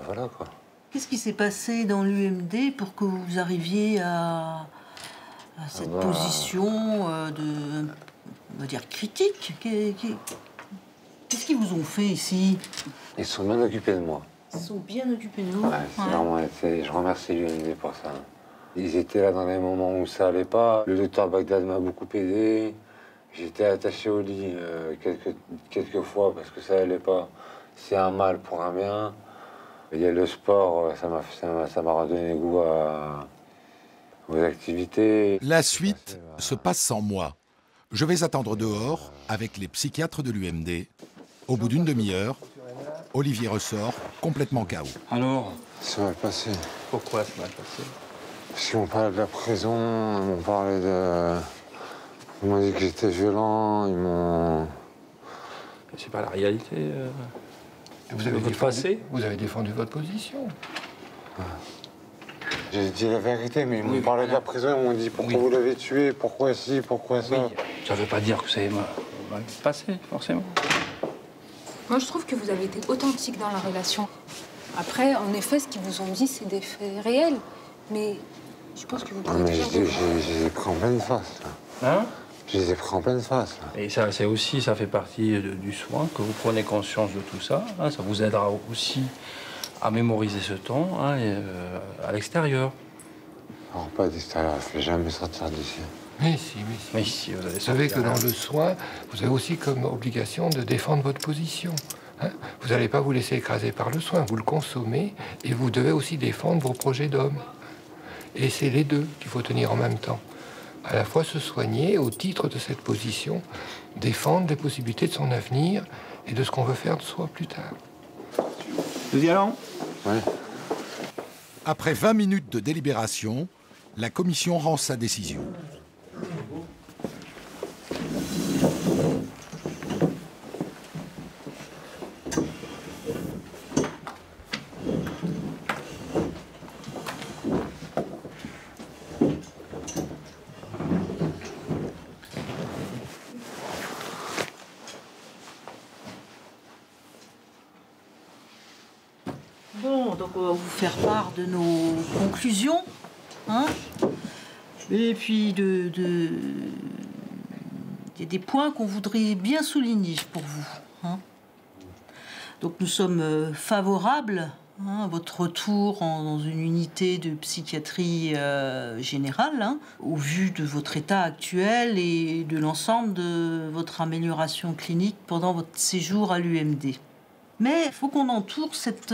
voilà quoi. Qu'est-ce qui s'est passé dans l'UMD pour que vous arriviez à cette position de, on va dire, critique? Qu'est-ce qu'ils vous ont fait ici? Ils sont bien occupés de moi. Ils sont bien occupés de vous? Ouais, vraiment, je remercie l'UMD pour ça. Ils étaient là dans les moments où ça allait pas. Le docteur Bagdad m'a beaucoup aidé. J'étais attaché au lit quelques fois parce que ça allait pas. C'est un mal pour un bien. Il y a le sport, ça m'a redonné goût aux activités. La suite se passe sans moi. Je vais attendre dehors avec les psychiatres de l'UMD. Au bout d'une demi-heure, Olivier ressort complètement KO. Alors? Ça va passer. Pourquoi ça va passer? Parce qu'on parlait de la prison, ils m'ont parlé de... Ils m'ont dit que j'étais violent, ils m'ont... C'est pas la réalité. Vous avez défendu votre position. J'ai dit la vérité, mais ils m'ont parlé de la prison, ils m'ont dit pourquoi vous l'avez tué, pourquoi ci, pourquoi ça. Oui. Ça veut pas dire que ça va passer, forcément. Moi, je trouve que vous avez été authentique dans la relation. Après, en effet, ce qu'ils vous ont dit, c'est des faits réels. Mais je pense que vous pouvez toujours... Je les ai pris en pleine face, là. Hein? Je les ai pris en pleine face, là. Et ça, ça fait partie du soin, que vous prenez conscience de tout ça. Hein, ça vous aidera aussi à mémoriser ce temps à l'extérieur. Alors, pas d'extérieur, je ne vais jamais sortir d'ici. Mais si, vous savez que dans le soin, vous avez aussi comme obligation de défendre votre position. Hein, vous n'allez pas vous laisser écraser par le soin, vous le consommez et vous devez aussi défendre vos projets d'homme. Et c'est les deux qu'il faut tenir en même temps. À la fois se soigner au titre de cette position, défendre les possibilités de son avenir et de ce qu'on veut faire de soi plus tard. Nous y allons? Oui. Après 20 minutes de délibération, la commission rend sa décision. Bon, donc on va vous faire part de nos conclusions, hein, et puis il y a des points qu'on voudrait bien souligner pour vous. Hein. Donc nous sommes favorables à votre retour dans une unité de psychiatrie générale, hein, au vu de votre état actuel et de l'ensemble de votre amélioration clinique pendant votre séjour à l'UMD. Mais il faut qu'on entoure cet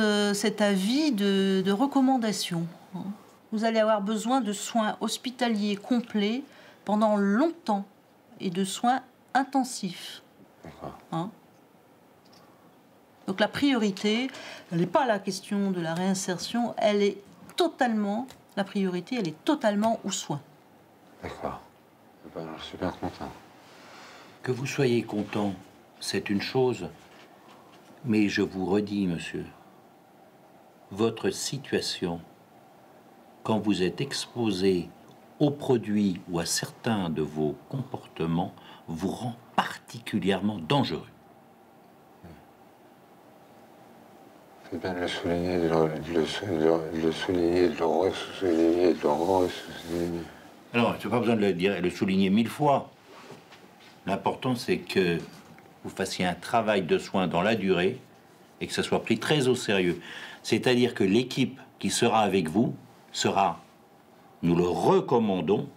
avis de recommandation. Hein. Vous allez avoir besoin de soins hospitaliers complets pendant longtemps et de soins intensifs. Hein. Donc la priorité, elle n'est pas la question de la réinsertion, la priorité, elle est totalement aux soins. D'accord. Je suis bien content. Que vous soyez content, c'est une chose. Mais je vous redis, monsieur, votre situation, quand vous êtes exposé aux produits ou à certains de vos comportements, vous rend particulièrement dangereux. C'est bien de le souligner, de le souligner, de le re-souligner, de le re-souligner. Alors, je n'ai pas besoin de le dire et le souligner 1000 fois. L'important, c'est que vous fassiez un travail de soins dans la durée et que ça soit pris très au sérieux. C'est-à-dire que l'équipe qui sera avec vous sera, nous le recommandons,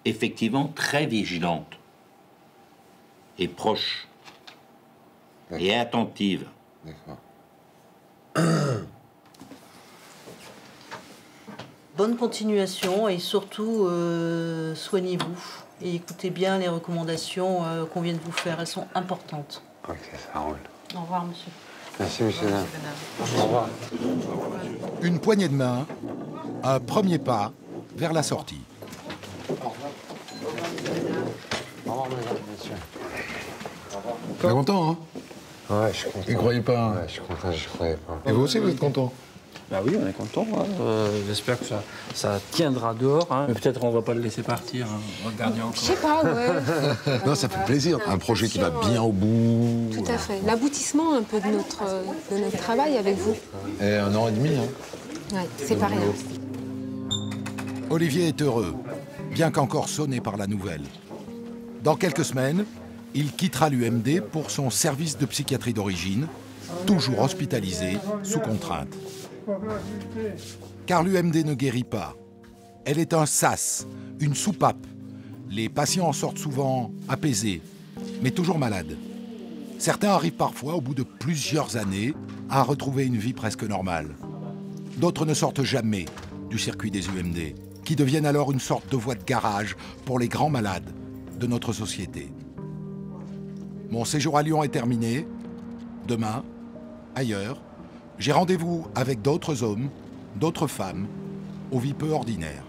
effectivement très vigilante et proche et attentive. D'accord. Bonne continuation et surtout soignez-vous et écoutez bien les recommandations qu'on vient de vous faire, elles sont importantes. Ok, ça roule. Au revoir, monsieur. Merci, monsieur. Au revoir. Une poignée de main, un premier pas vers la sortie. Au revoir, mesdames, messieurs. T'es content, hein? Ouais, je suis content. Tu croyais pas, hein? Ouais, je suis content, je croyais pas. Et vous aussi, vous êtes content? Bah oui, on est content. Hein. J'espère que ça tiendra dehors. Hein. Mais peut-être on va pas le laisser partir. Hein. On va le garder encore. Je sais pas, ouais. Non, ça fait plaisir. Un projet qui va bien au bout. Tout à fait. L'aboutissement un peu de notre travail avec vous. Et 1 an et demi. Hein. Ouais, c'est pas rien. Olivier est heureux, bien qu'encore sonné par la nouvelle. Dans quelques semaines, il quittera l'UMD pour son service de psychiatrie d'origine, toujours hospitalisé, sous contrainte. Car l'UMD ne guérit pas. Elle est un sas, une soupape. Les patients en sortent souvent apaisés, mais toujours malades. Certains arrivent parfois, au bout de plusieurs années, à retrouver une vie presque normale. D'autres ne sortent jamais du circuit des UMD, qui deviennent alors une sorte de voie de garage pour les grands malades de notre société. Mon séjour à Lyon est terminé. Demain, ailleurs, j'ai rendez-vous avec d'autres hommes, d'autres femmes, aux vies peu ordinaires.